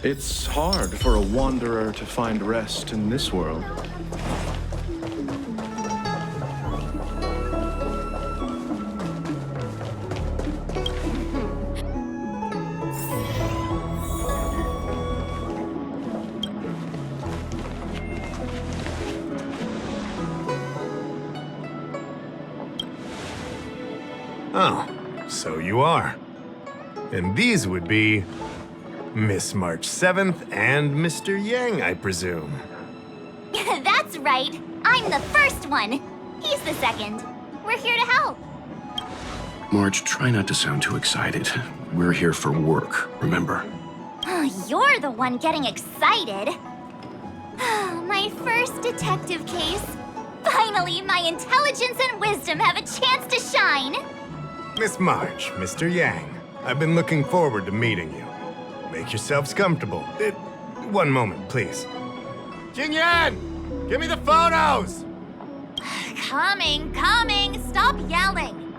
It's hard for a wanderer to find rest in this world. Oh, so you are. And these would be Miss March 7th and Mr. Yang, I presume. That's right. I'm the first one. He's the second. We're here to help. March, try not to sound too excited. We're here for work, remember? You're the one getting excited. My first detective case. Finally, my intelligence and wisdom have a chance to shine. Miss March, Mr. Yang, I've been looking forward to meeting you. Make yourselves comfortable. One moment, please. Jingyan! Give me the photos! Coming. Stop yelling.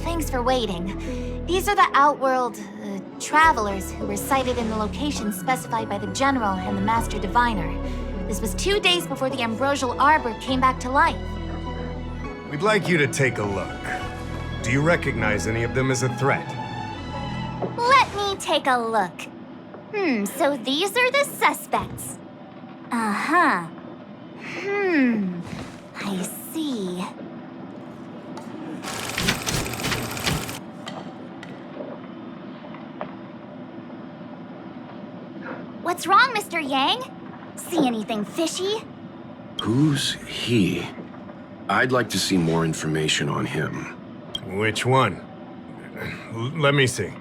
Thanks for waiting. These are the Outworld travelers who were sighted in the location specified by the General and the Master Diviner. This was 2 days before the Ambrosial Arbor came back to life. We'd like you to take a look. Do you recognize any of them as a threat? Let me take a look. So these are the suspects. Uh-huh. I see. What's wrong, Mr. Yang? See anything fishy? Who's he? I'd like to see more information on him. Which one? Let me see.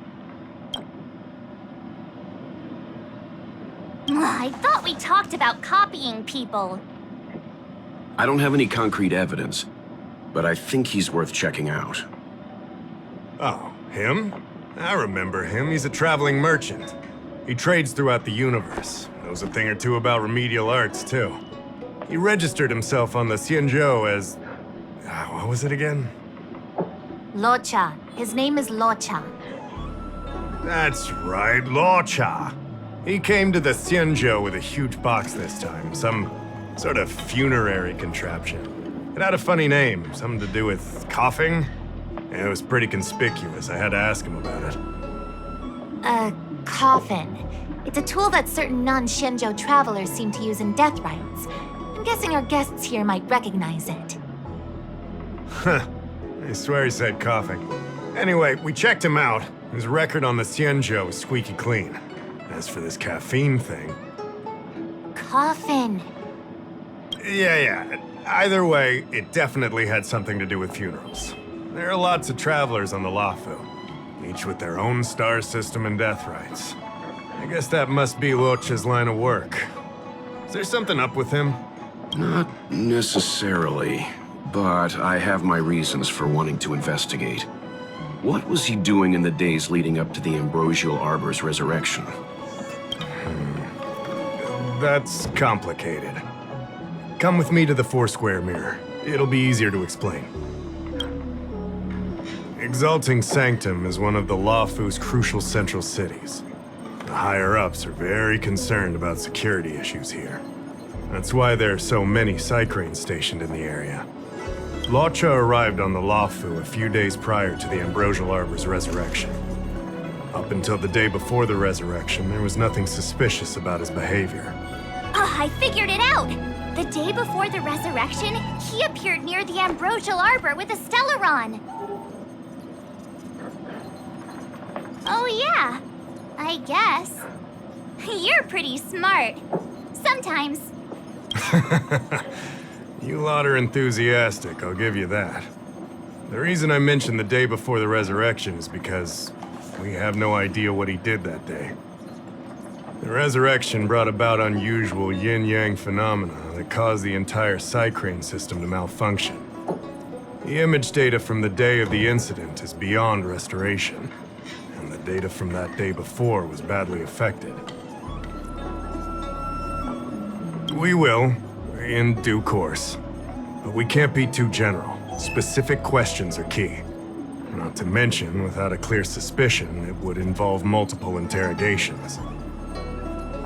I thought we talked about copying people. I don't have any concrete evidence, but I think he's worth checking out. Oh, him? I remember him. He's a traveling merchant. He trades throughout the universe. Knows a thing or two about remedial arts, too. He registered himself on the Xianzhou as... what was it again? Luocha. His name is Luocha. That's right, Luocha. He came to the Xianzhou with a huge box this time. Some sort of funerary contraption. It had a funny name, something to do with coughing. And it was pretty conspicuous. I had to ask him about it. A coffin. It's a tool that certain non-Shenzhou travelers seem to use in death rites. I'm guessing our guests here might recognize it. Huh. I swear he said coughing. Anyway, we checked him out. His record on the Xianzhou is squeaky clean. As for this caffeine thing... Coffin. Yeah. Either way, it definitely had something to do with funerals. There are lots of travelers on the Luofu, each with their own star system and death rites. I guess that must be Luocha's line of work. Is there something up with him? Not necessarily, but I have my reasons for wanting to investigate. What was he doing in the days leading up to the Ambrosial Arbor's resurrection? That's complicated. Come with me to the Four-Square Mirror. It'll be easier to explain. Exalting Sanctum is one of the Luofu's crucial central cities. The higher-ups are very concerned about security issues here. That's why there are so many Psycranes stationed in the area. Luocha arrived on the Luofu a few days prior to the Ambrosial Arbor's resurrection. Up until the day before the resurrection, there was nothing suspicious about his behavior. I figured it out! The day before the resurrection, he appeared near the Ambrosial Arbor with a Stellaron. Oh yeah, I guess. You're pretty smart. Sometimes. You lot are enthusiastic, I'll give you that. The reason I mentioned the day before the resurrection is because we have no idea what he did that day. The resurrection brought about unusual yin-yang phenomena that caused the entire Psycrane system to malfunction. The image data from the day of the incident is beyond restoration, and the data from that day before was badly affected. We will, in due course. But we can't be too general. Specific questions are key. Not to mention, without a clear suspicion, it would involve multiple interrogations.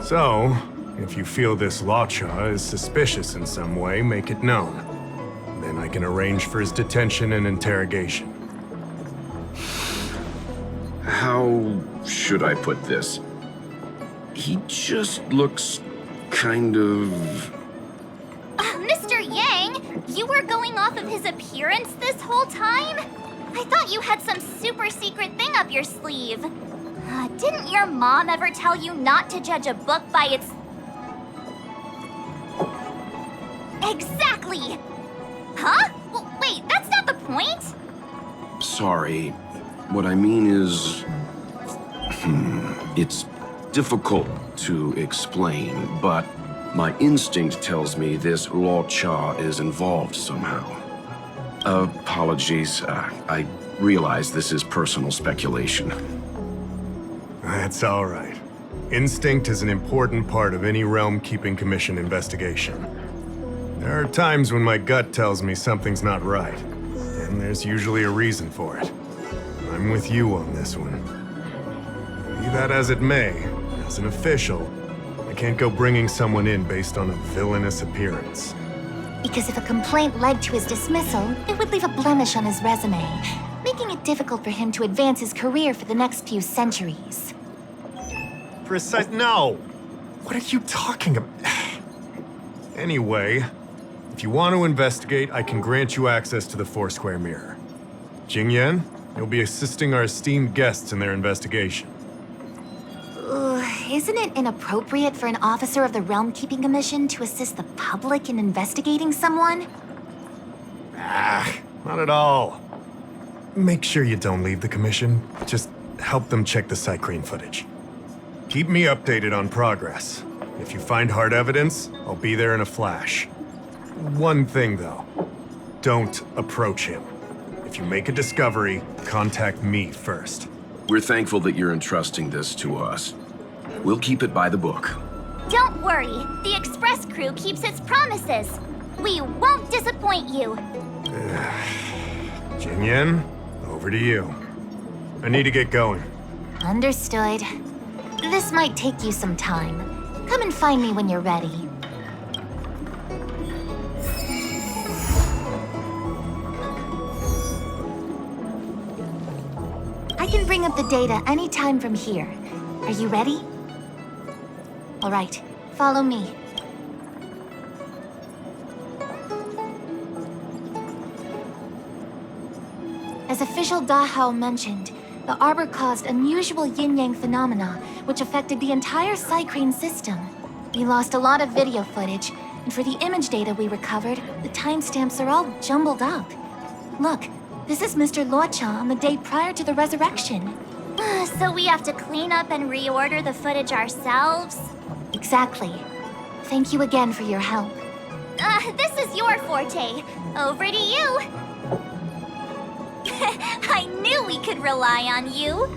So, if you feel this Luocha is suspicious in some way, make it known. Then I can arrange for his detention and interrogation. How should I put this? He just looks kind of... Mr. Yang, you were going off of his appearance this whole time? I thought you had some super secret thing up your sleeve. Didn't your mom ever tell you not to judge a book by its... Exactly! Huh? Well, wait, that's not the point! Sorry. What I mean is... It's difficult to explain, but my instinct tells me this Luocha is involved somehow. Apologies. I realize this is personal speculation. That's all right. Instinct is an important part of any Realm-Keeping Commission investigation. There are times when my gut tells me something's not right, and there's usually a reason for it. I'm with you on this one. Be that as it may, as an official, I can't go bringing someone in based on a villainous appearance. Because if a complaint led to his dismissal, it would leave a blemish on his resume, making it difficult for him to advance his career for the next few centuries. No! What are you talking about? Anyway, if you want to investigate, I can grant you access to the Foursquare Mirror. Jingyan, you'll be assisting our esteemed guests in their investigation. Isn't it inappropriate for an officer of the Realm Keeping Commission to assist the public in investigating someone? Not at all. Make sure you don't leave the commission. Just help them check the sight crane footage. Keep me updated on progress. If you find hard evidence, I'll be there in a flash. One thing, though. Don't approach him. If you make a discovery, contact me first. We're thankful that you're entrusting this to us. We'll keep it by the book. Don't worry. The Express crew keeps its promises. We won't disappoint you. Jingyan, over to you. I need to get going. Understood. This might take you some time. Come and find me when you're ready. I can bring up the data anytime from here. Are you ready? All right, follow me. As official Dahao mentioned, the Arbor caused unusual yin-yang phenomena, which affected the entire sight crane system. We lost a lot of video footage, and for the image data we recovered, the timestamps are all jumbled up. Look, this is Mr. Luocha on the day prior to the resurrection. So we have to clean up and reorder the footage ourselves? Exactly. Thank you again for your help. This is your forte. Over to you. I knew we could rely on you.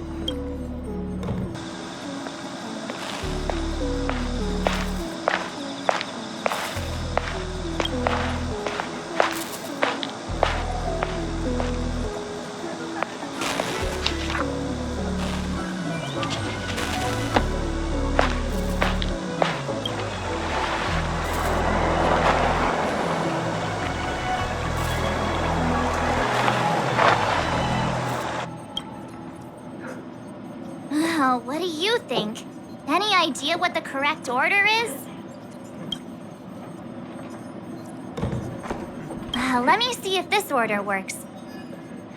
What do you think? Any idea what the correct order is? Let me see if this order works.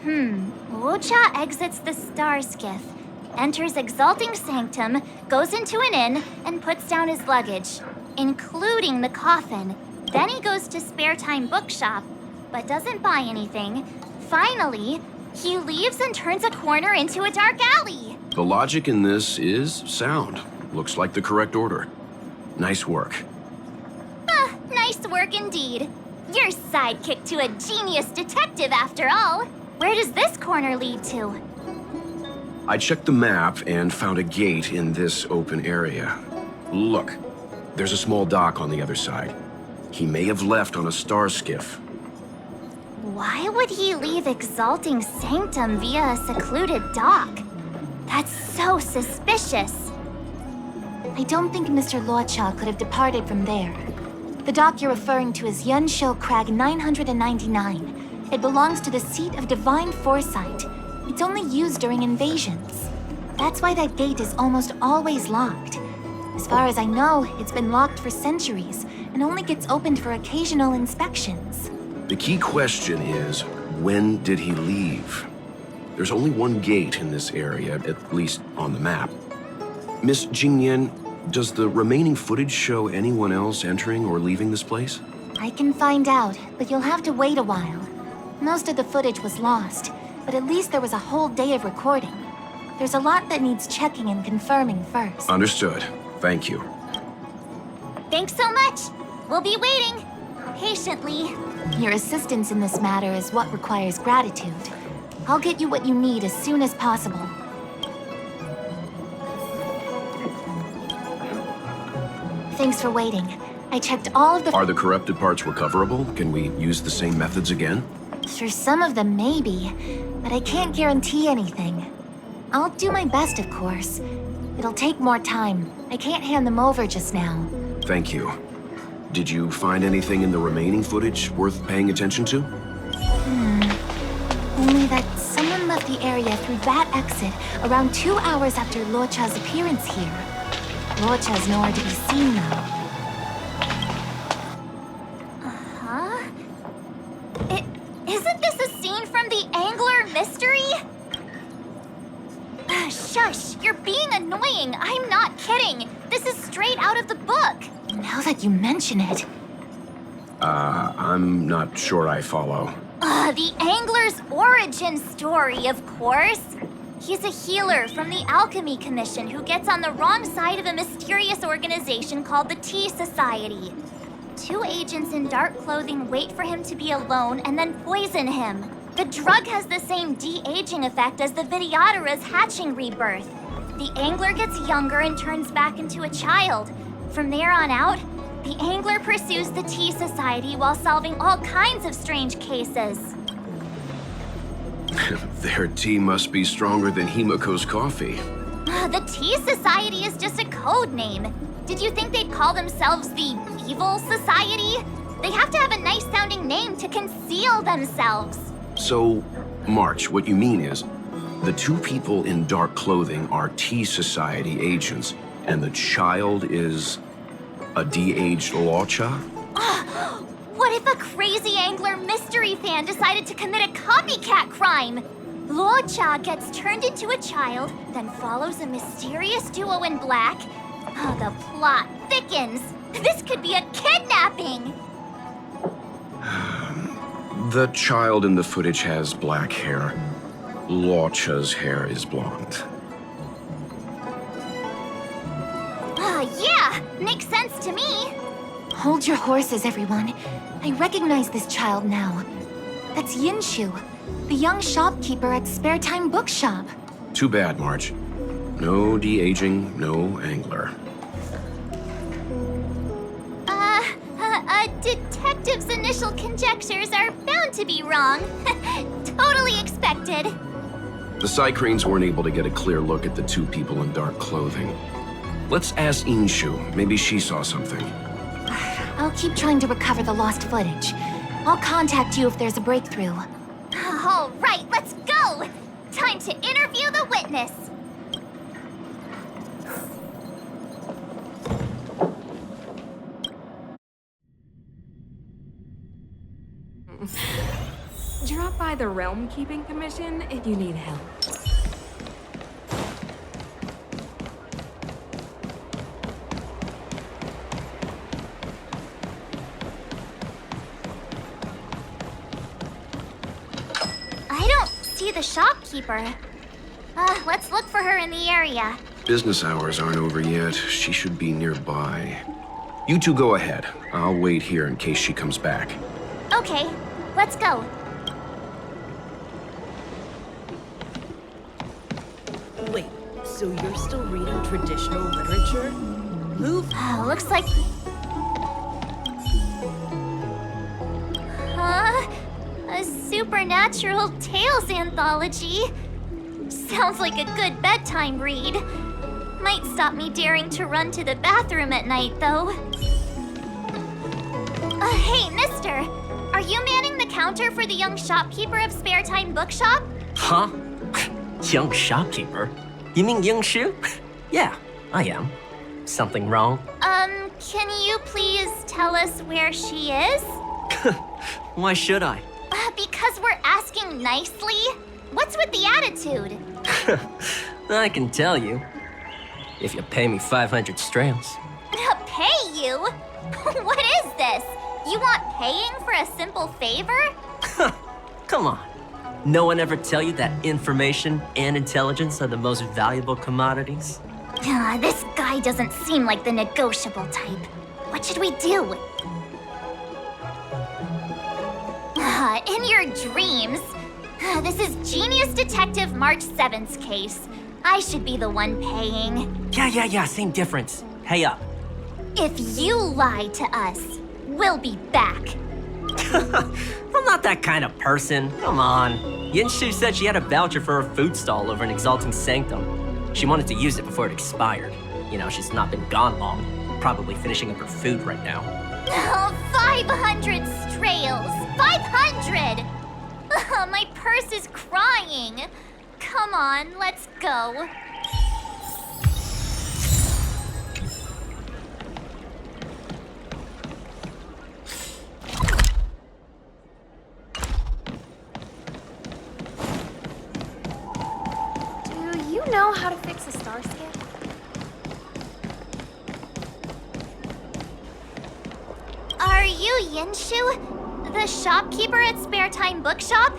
Luocha exits the star skiff, enters Exalting Sanctum, goes into an inn, and puts down his luggage, including the coffin. Then he goes to Spare Time Bookshop, but doesn't buy anything. Finally, he leaves and turns a corner into a dark alley. The logic in this is sound. Looks like the correct order. Nice work. Nice work indeed. You're sidekick to a genius detective after all. Where does this corner lead to? I checked the map and found a gate in this open area. Look, there's a small dock on the other side. He may have left on a star skiff. Why would he leave Exalting Sanctum via a secluded dock? That's so suspicious. I don't think Mr. Luocha could have departed from there. The dock you're referring to is Yunsho Crag 999. It belongs to the seat of Divine Foresight. It's only used during invasions. That's why that gate is almost always locked. As far as I know, it's been locked for centuries and only gets opened for occasional inspections. The key question is, when did he leave? There's only one gate in this area, at least on the map. Miss Jingyan, does the remaining footage show anyone else entering or leaving this place? I can find out, but you'll have to wait a while. Most of the footage was lost, but at least there was a whole day of recording. There's a lot that needs checking and confirming first. Understood. Thank you. Thanks so much! We'll be waiting, patiently. Your assistance in this matter is what requires gratitude. I'll get you what you need as soon as possible. Thanks for waiting. I checked all of the— Are the corrupted parts recoverable? Can we use the same methods again? For some of them, maybe. But I can't guarantee anything. I'll do my best, of course. It'll take more time. I can't hand them over just now. Thank you. Did you find anything in the remaining footage worth paying attention to? Only that someone left the area through that exit around 2 hours after Luocha's appearance here. Luocha's nowhere to be seen now. Isn't this a scene from the Angler mystery? Shush! You're being annoying! I'm not kidding! This is straight out of the book! Now that you mention it... I'm not sure I follow. The Angler's origin story, of course! He's a healer from the Alchemy Commission who gets on the wrong side of a mysterious organization called the Tea Society. 2 agents in dark clothing wait for him to be alone and then poison him. The drug has the same de-aging effect as the Vidyadhara's hatching rebirth. The Angler gets younger and turns back into a child. From there on out, the Angler pursues the Tea Society while solving all kinds of strange cases. Their tea must be stronger than Himiko's coffee. The Tea Society is just a code name. Did you think they'd call themselves the Evil Society? They have to have a nice-sounding name to conceal themselves. So, March, what you mean is, the 2 people in dark clothing are Tea Society agents, and the child is a de-aged Luocha? What if a crazy Angler mystery fan decided to commit a copycat crime? Luocha gets turned into a child, then follows a mysterious duo in black. The plot thickens. This could be a kidnapping! The child in the footage has black hair. Luocha's hair is blonde. Yeah! Makes sense to me! Hold your horses, everyone. I recognize this child now. That's Yinshu, the young shopkeeper at Spare Time Bookshop. Too bad, March. No de-aging, no Angler. Detective's initial conjectures are bound to be wrong. Totally expected. The Psycranes weren't able to get a clear look at the 2 people in dark clothing. Let's ask Inshu. Maybe she saw something. I'll keep trying to recover the lost footage. I'll contact you if there's a breakthrough. All right, let's go! Time to interview the witness! Drop by the Realm Keeping Commission if you need help. I don't see the shopkeeper. Let's look for her in the area. Business hours aren't over yet. She should be nearby. You 2 go ahead. I'll wait here in case she comes back. Okay, let's go. So you're still reading traditional literature? Move. Looks like... A supernatural tales anthology. Sounds like a good bedtime read. Might stop me daring to run to the bathroom at night, though. Hey, mister! Are you manning the counter for the young shopkeeper of Spare Time Bookshop? Huh? Young shopkeeper? You mean Young Shu? Yeah, I am. Something wrong? Can you please tell us where she is? Why should I? Because we're asking nicely. What's with the attitude? I can tell you. If you pay me 500 strails. Pay you? What is this? You want paying for a simple favor? Come on. No one ever tell you that information and intelligence are the most valuable commodities? This guy doesn't seem like the negotiable type. What should we do? In your dreams. This is Genius Detective March 7th's case. I should be the one paying. Yeah, same difference. Pay up. If you lie to us, we'll be back. I'm not that kind of person. Come on. Yinshu said she had a voucher for her food stall over in Exalting Sanctum. She wanted to use it before it expired. You know, she's not been gone long. Probably finishing up her food right now. 500 strails! 500! My purse is crying. Come on, let's go. Do you know how to fix a star scan? Are you Yinshu, the shopkeeper at Spare Time Bookshop?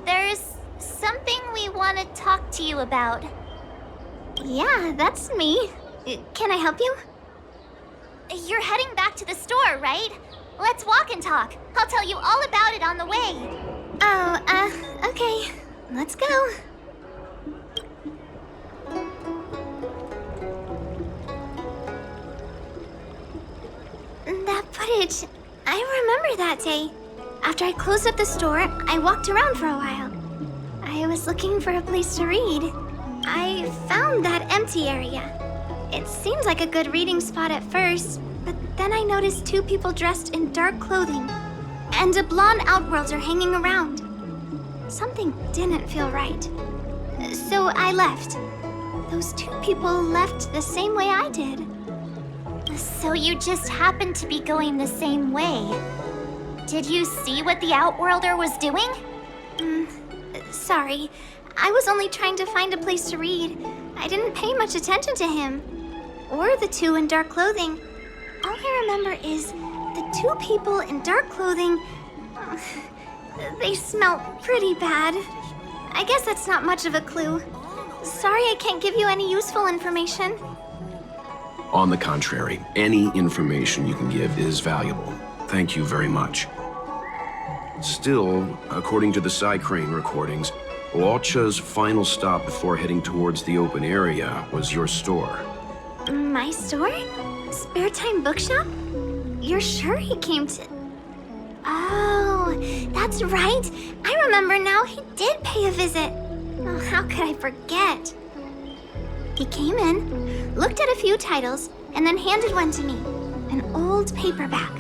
There's something we want to talk to you about. Yeah, that's me. Can I help you? You're heading back to the store, right? Let's walk and talk. I'll tell you all about it on the way. Oh, okay. Let's go. That footage, I remember that day. After I closed up the store, I walked around for a while. I was looking for a place to read. I found that empty area. It seemed like a good reading spot at first, but then I noticed two people dressed in dark clothing and a blonde outworlder hanging around. Something didn't feel right. So I left. Those two people left the same way I did. So you just happened to be going the same way. Did you see what the outworlder was doing? Sorry. I was only trying to find a place to read. I didn't pay much attention to him. Or the two in dark clothing. All I remember is the two people in dark clothing... They smell pretty bad. I guess that's not much of a clue. Sorry I can't give you any useful information. On the contrary, any information you can give is valuable. Thank you very much. Still, according to the Crane recordings, Luocha's final stop before heading towards the open area was your store. My store? Spare Time Bookshop? You're sure he came to... Oh, that's right. I remember now, he did pay a visit. Oh, how could I forget? He came in, looked at a few titles, and then handed one to me. An old paperback.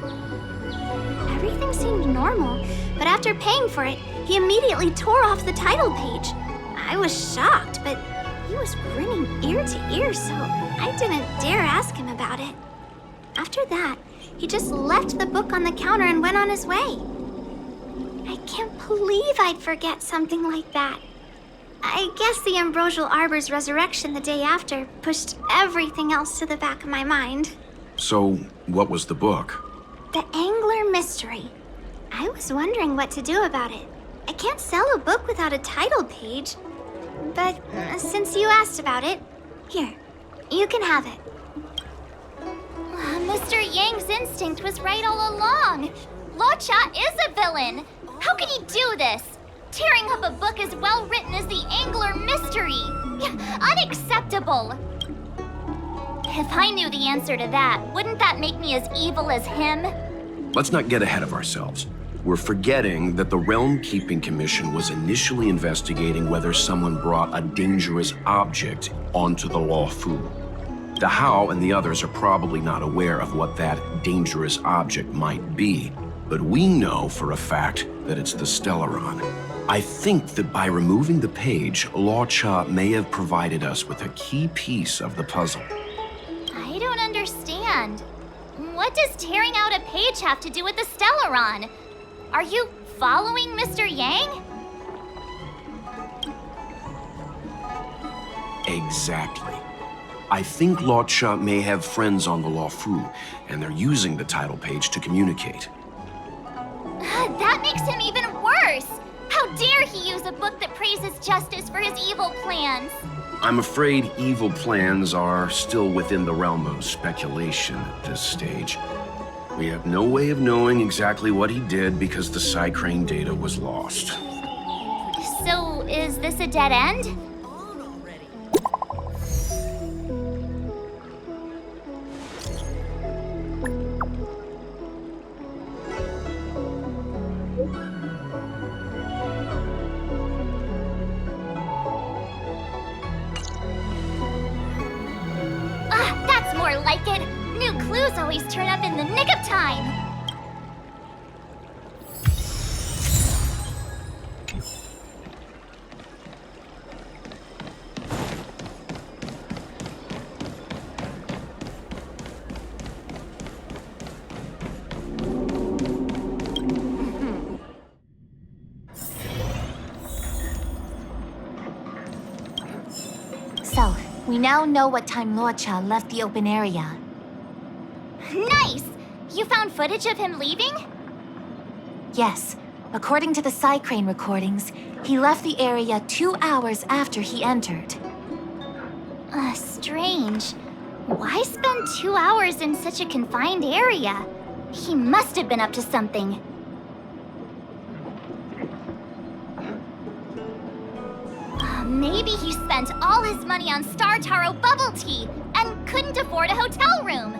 Everything seemed normal, but after paying for it, he immediately tore off the title page. I was shocked, but he was grinning ear to ear, so I didn't dare ask him about it. After that, he just left the book on the counter and went on his way. I can't believe I'd forget something like that. I guess the Ambrosial Arbor's resurrection the day after pushed everything else to the back of my mind. So, what was the book? The Angler Mystery. I was wondering what to do about it. I can't sell a book without a title page. But since you asked about it, here, you can have it. Mr. Yang's instinct was right all along. Luocha is a villain. How could he do this? Tearing up a book as well written as The Angler Mystery. Unacceptable! If I knew the answer to that, wouldn't that make me as evil as him? Let's not get ahead of ourselves. We're forgetting that the Realm Keeping Commission was initially investigating whether someone brought a dangerous object onto the Luocha. The How and the others are probably not aware of what that dangerous object might be, but we know for a fact that it's the Stellaron. I think that by removing the page, Luocha may have provided us with a key piece of the puzzle. I don't understand. What does tearing out a page have to do with the Stellaron? Are you following Mr. Yang? Exactly. I think Luocha may have friends on the Luocha, and they're using the title page to communicate. That makes him even worse! How dare he use a book that praises justice for his evil plans? I'm afraid evil plans are still within the realm of speculation at this stage. We have no way of knowing exactly what he did because the Psycrane data was lost. So, is this a dead end? That's more like it. New clues always turn up in the nick of time. So, we now know what time Luocha left the open area. Nice! You found footage of him leaving? Yes. According to the Psycrane recordings, he left the area 2 hours after he entered. Strange. Why spend 2 hours in such a confined area? He must have been up to something. Maybe he spent all his money on Star Taro bubble tea and couldn't afford a hotel room.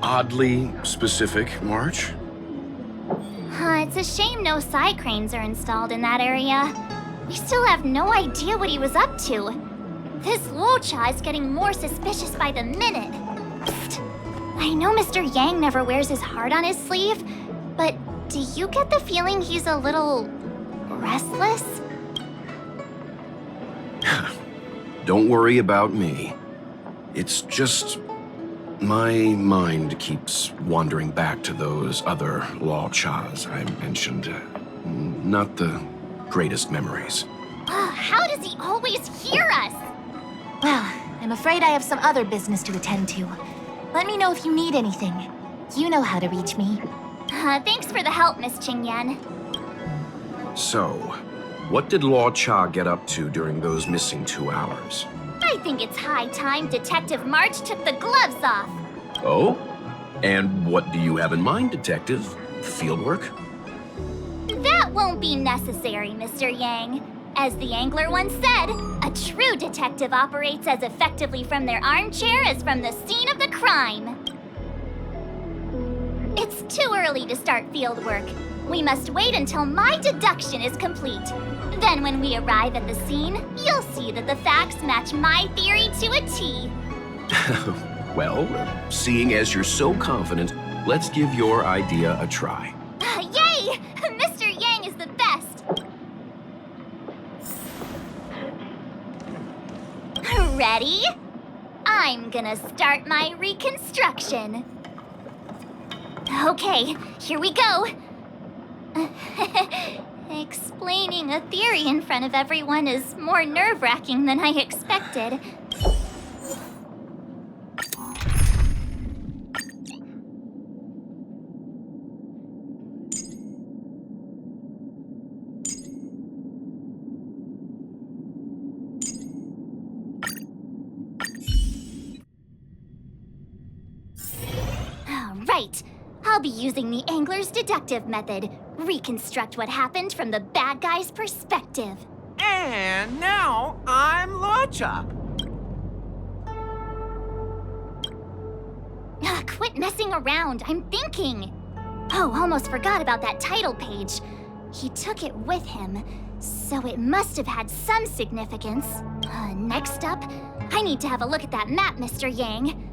Oddly specific, March. It's a shame no Psycranes are installed in that area. We still have no idea what he was up to. This Luocha is getting more suspicious by the minute. Psst. I know Mr. Yang never wears his heart on his sleeve, but do you get the feeling he's a little restless? Don't worry about me. It's just my mind keeps wandering back to those other Luochas I mentioned. Not the greatest memories. How does he always hear us? Well, I'm afraid I have some other business to attend to. Let me know if you need anything. You know how to reach me. Thanks for the help, Miss Qingyan. So, what did Luocha get up to during those missing 2 hours? I think it's high time Detective March took the gloves off. Oh? And what do you have in mind, Detective? Fieldwork? That won't be necessary, Mr. Yang. As the angler once said, a true detective operates as effectively from their armchair as from the scene of the crime. It's too early to start field work. We must wait until my deduction is complete. Then when we arrive at the scene, you'll see that the facts match my theory to a T. Well, seeing as you're so confident, let's give your idea a try. Yay! Mr. Yang is the best! Ready? I'm gonna start my reconstruction. Okay, here we go. Explaining a theory in front of everyone is more nerve-wracking than I expected. Right. I'll be using the angler's deductive method. Reconstruct what happened from the bad guy's perspective. And now I'm Luocha. Quit messing around. I'm thinking. Oh, almost forgot about that title page. He took it with him, so it must have had some significance. Next up, I need to have a look at that map, Mr. Yang.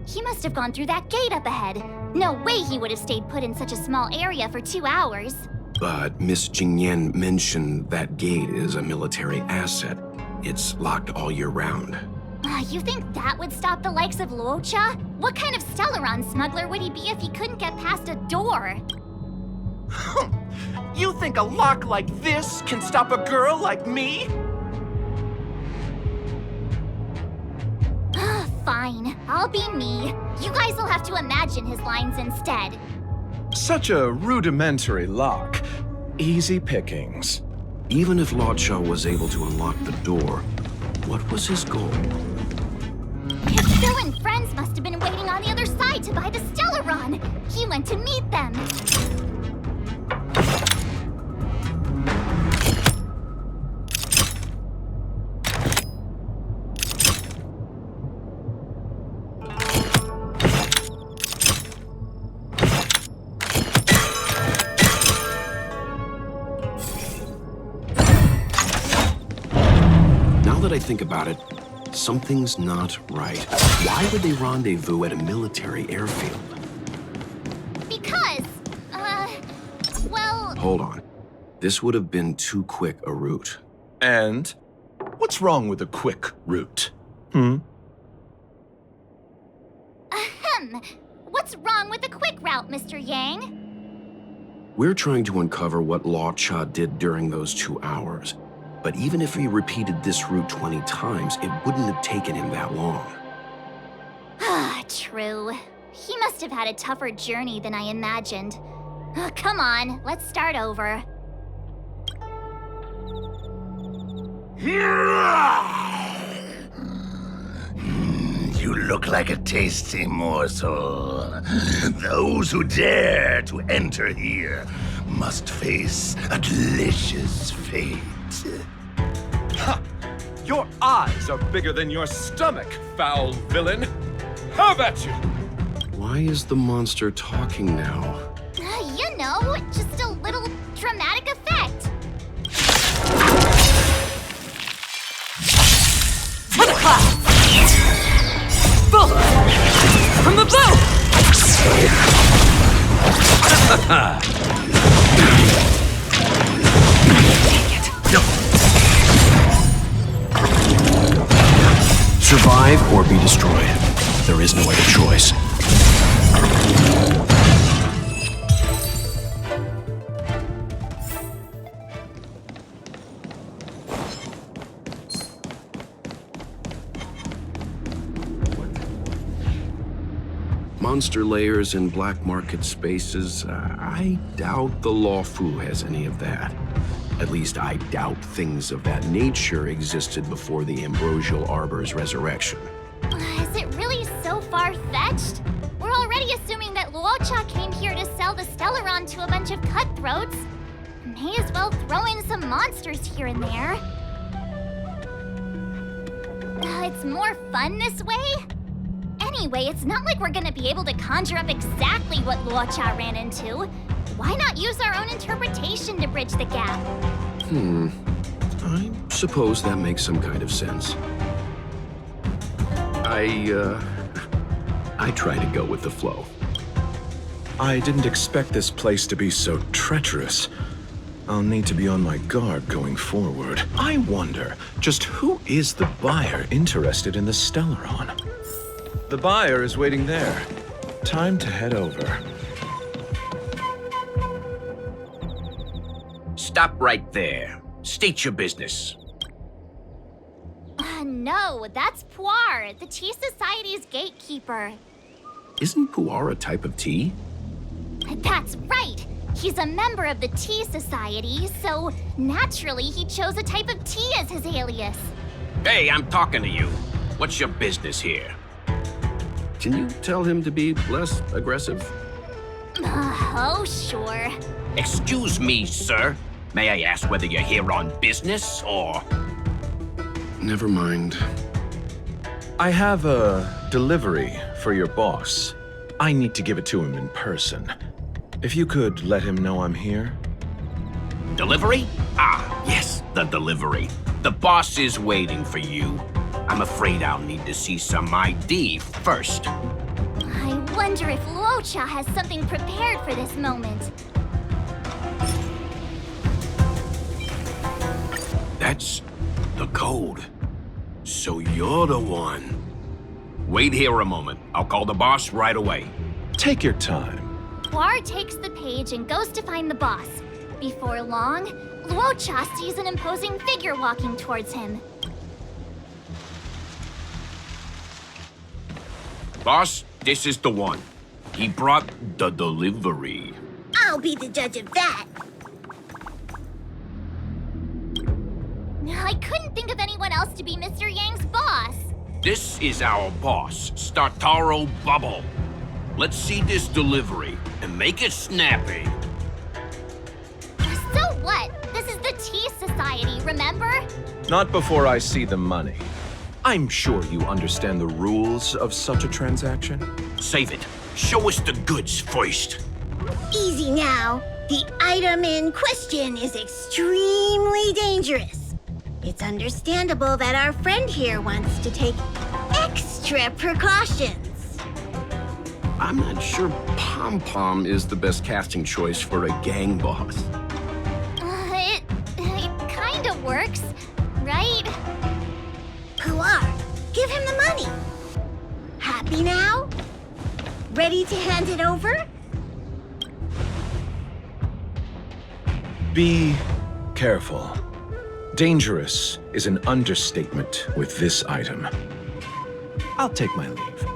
He must have gone through that gate up ahead. No way he would have stayed put in such a small area for 2 hours. But Miss Jingyan mentioned that gate is a military asset. It's locked all year round. You think that would stop the likes of Luocha? What kind of Stellaron smuggler would he be if he couldn't get past a door? You think a lock like this can stop a girl like me? Fine, I'll be me. You guys will have to imagine his lines instead. Such a rudimentary lock. Easy pickings. Even if Luocha was able to unlock the door, what was his goal? His Phil and friends must have been waiting on the other side to buy the Stellaron. He went to meet them. Now that I think about it, something's not right. Why would they rendezvous at a military airfield? Because, well... Hold on. This would have been too quick a route. And what's wrong with a quick route? What's wrong with the quick route, Mr. Yang? We're trying to uncover what Luocha did during those 2 hours. But even if he repeated this route 20 times, it wouldn't have taken him that long. True. He must have had a tougher journey than I imagined. Come on, let's start over. You look like a tasty morsel. Those who dare to enter here must face a delicious fate. Ha! Your eyes are bigger than your stomach, foul villain! How about you? Why is the monster talking now? You know, just a little dramatic effect. For the clouds! Boom! From the bow! Survive or be destroyed. There is no other choice. Monster layers in black market spaces, I doubt the Lawfu has any of that. At least I doubt things of that nature existed before the Ambrosial Arbor's resurrection. Is it really so far-fetched? We're already assuming that Luocha came here to sell the Stellaron to a bunch of cutthroats. May as well throw in some monsters here and there. It's more fun this way? Anyway, it's not like we're gonna be able to conjure up exactly what Luocha ran into. Why not use our own interpretation to bridge the gap? I suppose that makes some kind of sense. I try to go with the flow. I didn't expect this place to be so treacherous. I'll need to be on my guard going forward. I wonder, just who is the buyer interested in the Stellaron? The buyer is waiting there. Time to head over. Stop right there. State your business. No, that's Puar, the Tea Society's gatekeeper. Isn't pu'ar a type of tea? That's right! He's a member of the Tea Society, so naturally he chose a type of tea as his alias. Hey, I'm talking to you. What's your business here? Can you tell him to be less aggressive? Oh, sure. Excuse me, sir. May I ask whether you're here on business or... Never mind. I have a delivery for your boss. I need to give it to him in person. If you could let him know I'm here. Delivery? Ah, yes, the delivery. The boss is waiting for you. I'm afraid I'll need to see some ID first. I wonder if Luocha has something prepared for this moment. That's the code. So you're the one. Wait here a moment. I'll call the boss right away. Take your time. Puar takes the page and goes to find the boss. Before long, Luocha sees an imposing figure walking towards him. Boss, this is the one. He brought the delivery. I'll be the judge of that. I couldn't think of anyone else to be Mr. Yang's boss. This is our boss, Startaro Bubble. Let's see this delivery and make it snappy. So what? This is the Tea Society, remember? Not before I see the money. I'm sure you understand the rules of such a transaction. Save it. Show us the goods first. Easy now. The item in question is extremely dangerous. It's understandable that our friend here wants to take extra precautions. I'm not sure Pom Pom is the best casting choice for a gang boss. It kind of works, right? Puar, give him the money. Happy now? Ready to hand it over? Be careful. Dangerous is an understatement with this item. I'll take my leave.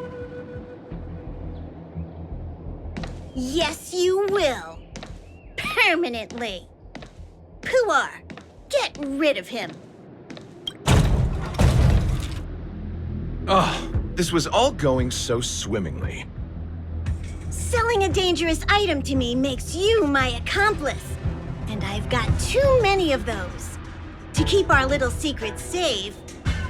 Yes, you will. Permanently. Puar, get rid of him. Oh, this was all going so swimmingly. Selling a dangerous item to me makes you my accomplice. And I've got too many of those. To keep our little secret safe,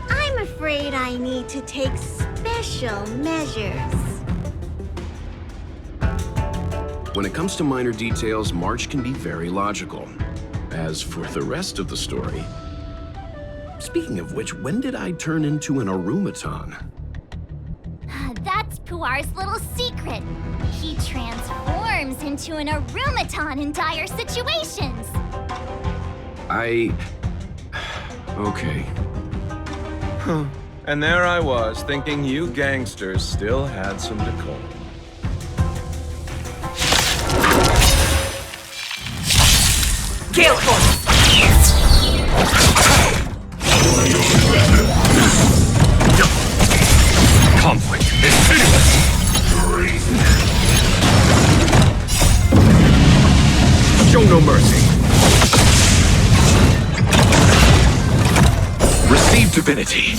I'm afraid I need to take special measures. When it comes to minor details, March can be very logical. As for the rest of the story... Speaking of which, when did I turn into an Arumaton? That's Puar's little secret. He transforms into an Arumaton in dire situations. Okay. Huh. And there I was, thinking you gangsters still had some decorum. Conflict is pitiless. Show no mercy. Receive divinity.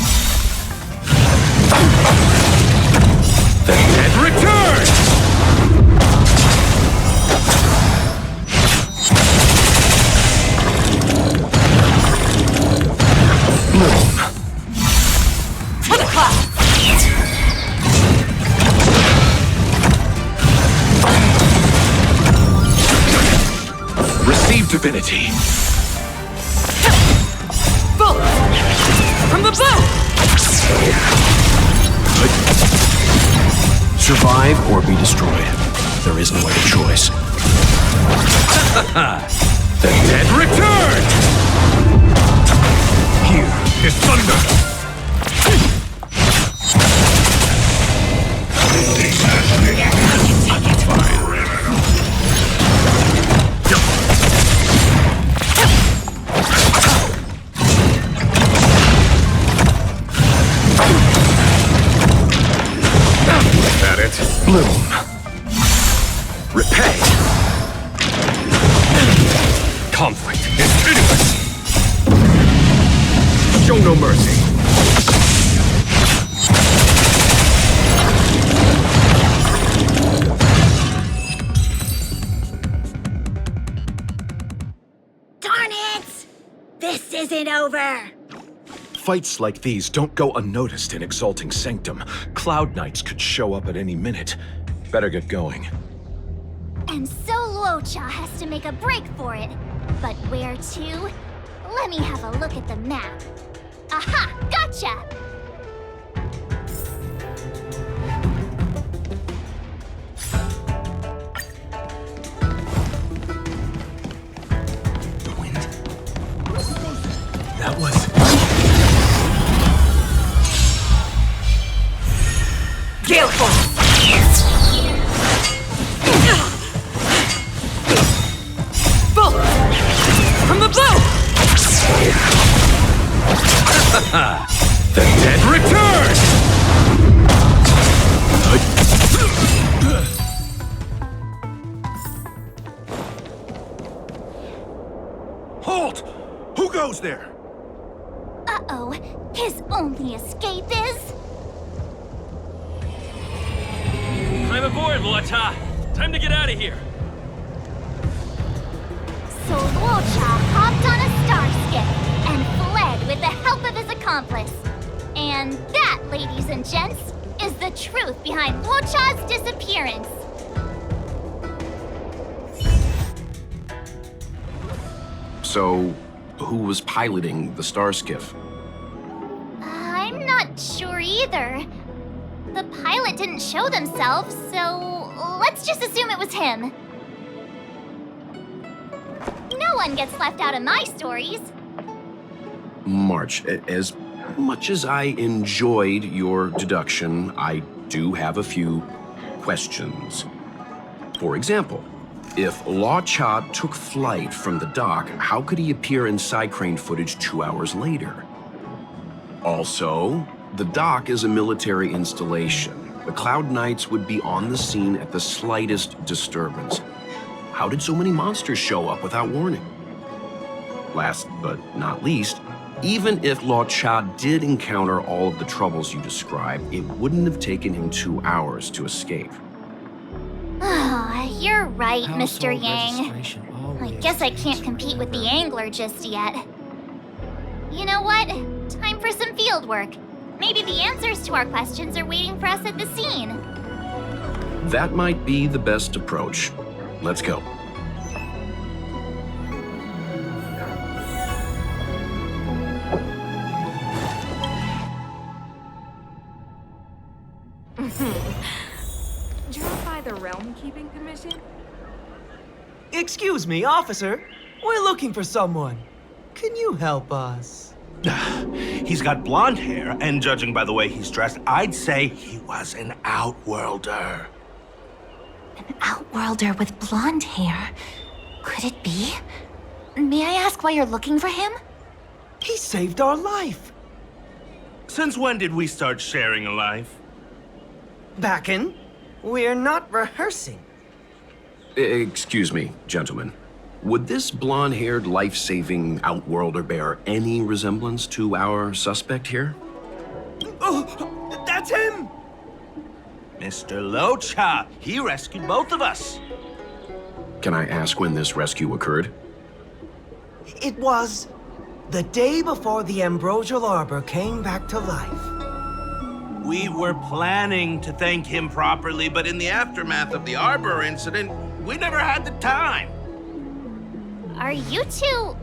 The dead return! Bloom. To the clouds! Receive divinity. Bullets! From the bow! Survive or be destroyed. There is no other choice. The dead return! Here is thunder. Bloom. Repay. Conflict is pitiless. Show no mercy. Darn over. Fights like these don't go unnoticed in Exalting Sanctum. Cloud Knights could show up at any minute. Better get going. And so Luocha has to make a break for it. But where to? Let me have a look at the map. Aha! Gotcha! The wind? That was... Gale Force! Bolt! From the bow! The dead return! Halt! Who goes there? Uh-oh. His only escape is... Climb aboard, Luocha! Time to get out of here! So Luocha hopped on a star skiff and fled with the help of his accomplice. And that, ladies and gents, is the truth behind Luocha's disappearance. So, who was piloting the star skiff? I'm not sure either. The pilot didn't show themselves, so let's just assume it was him. No one gets left out of my stories. March, as much as I enjoyed your deduction, I do have a few questions. For example, if Luocha took flight from the dock, how could he appear in side crane footage 2 hours later? Also, the dock is a military installation. The Cloud Knights would be on the scene at the slightest disturbance. How did so many monsters show up without warning? Last but not least, even if Luocha did encounter all of the troubles you described, it wouldn't have taken him 2 hours to escape. You're right, Mr. Yang. I guess I can't compete with the angler just yet. You know what? Time for some field work. Maybe the answers to our questions are waiting for us at the scene. That might be the best approach. Let's go. Drove by the Realm Keeping Commission? Excuse me, officer. We're looking for someone. Can you help us? He's got blonde hair, and judging by the way he's dressed, I'd say he was an outworlder. An outworlder with blonde hair? Could it be? May I ask why you're looking for him? He saved our life. Since when did we start sharing a life? Backen, we're not rehearsing. Excuse me, gentlemen. Would this blonde-haired, life-saving outworlder bear any resemblance to our suspect here? Oh, that's him! Mr. Luocha, he rescued both of us. Can I ask when this rescue occurred? It was the day before the Ambrosial Arbor came back to life. We were planning to thank him properly, but in the aftermath of the Arbor incident, we never had the time. Are you two...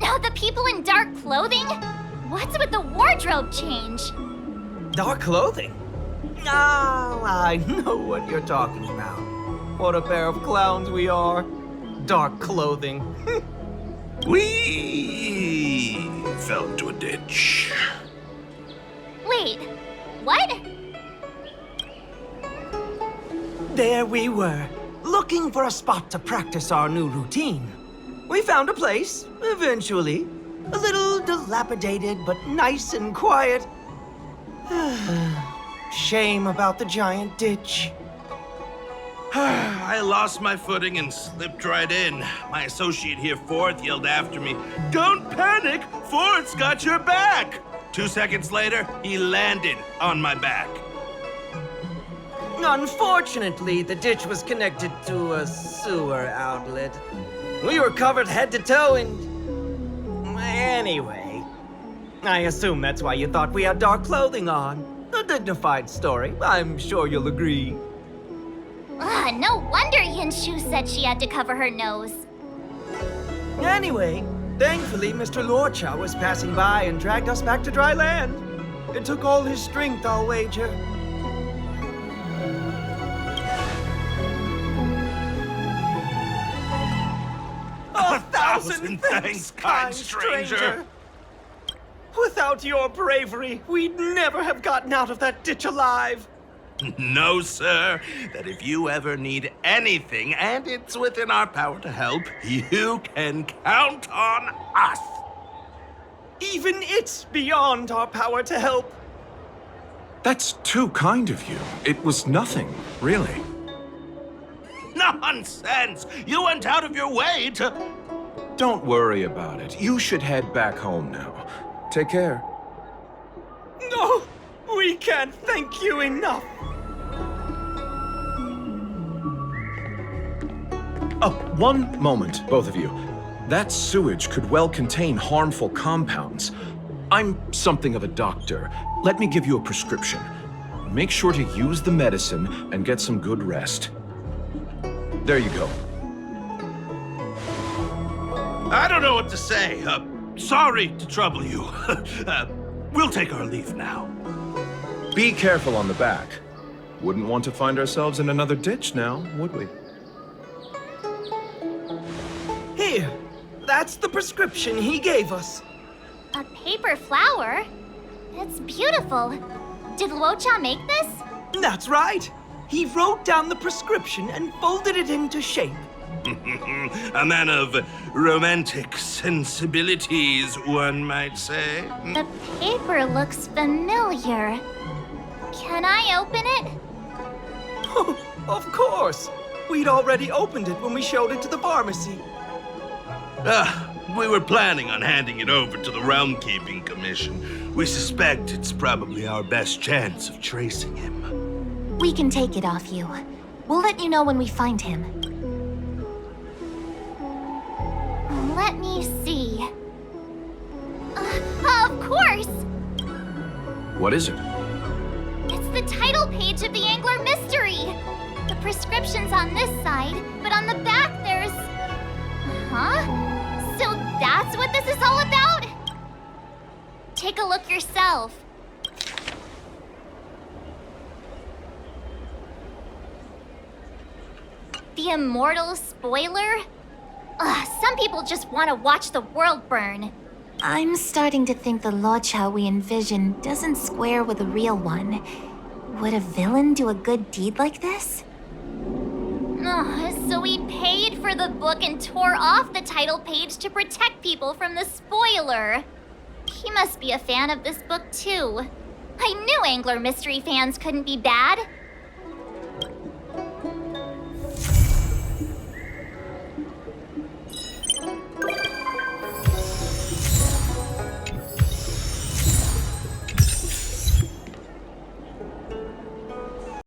the people in dark clothing? What's with the wardrobe change? Dark clothing? Ah, I know what you're talking about. What a pair of clowns we are. Dark clothing. We fell into a ditch. Wait, what? There we were, looking for a spot to practice our new routine. We found a place, eventually. A little dilapidated, but nice and quiet. Shame about the giant ditch. I lost my footing and slipped right in. My associate here, Fourth, yelled after me, "Don't panic! Fourth's got your back!" 2 seconds later, he landed on my back. Unfortunately, the ditch was connected to a sewer outlet. We were covered head to toe in... Anyway, I assume that's why you thought we had dark clothing on. A dignified story, I'm sure you'll agree. No wonder Yinshu said she had to cover her nose. Anyway, thankfully Mr. Luocha was passing by and dragged us back to dry land. It took all his strength, I'll wager. A thousand thanks, kind stranger. Without your bravery, we'd never have gotten out of that ditch alive. No, sir. That if you ever need anything, and it's within our power to help, you can count on us. Even it's beyond our power to help. That's too kind of you. It was nothing, really. Nonsense! You went out of your way to... Don't worry about it. You should head back home now. Take care. No, we can't thank you enough. One moment, both of you. That sewage could well contain harmful compounds. I'm something of a doctor. Let me give you a prescription. Make sure to use the medicine and get some good rest. There you go. I don't know what to say. Sorry to trouble you. We'll take our leave now. Be careful on the back. Wouldn't want to find ourselves in another ditch now, would we? Here, that's the prescription he gave us. A paper flower? It's beautiful. Did Luocha make this? That's right. He wrote down the prescription and folded it into shape. A man of romantic sensibilities, one might say. The paper looks familiar. Can I open it? Oh, of course. We'd already opened it when we showed it to the pharmacy. We were planning on handing it over to the Realm Keeping Commission. We suspect it's probably our best chance of tracing him. We can take it off you. We'll let you know when we find him. Let me see. Of course! What is it? It's the title page of the Angler Mystery. The prescription's on this side, but on the back there's... Huh? So that's what this is all about? Take a look yourself. The immortal spoiler? Some people just want to watch the world burn. I'm starting to think the Luocha we envision doesn't square with the real one. Would a villain do a good deed like this? So he paid for the book and tore off the title page to protect people from the spoiler. He must be a fan of this book too. I knew Angler Mystery fans couldn't be bad.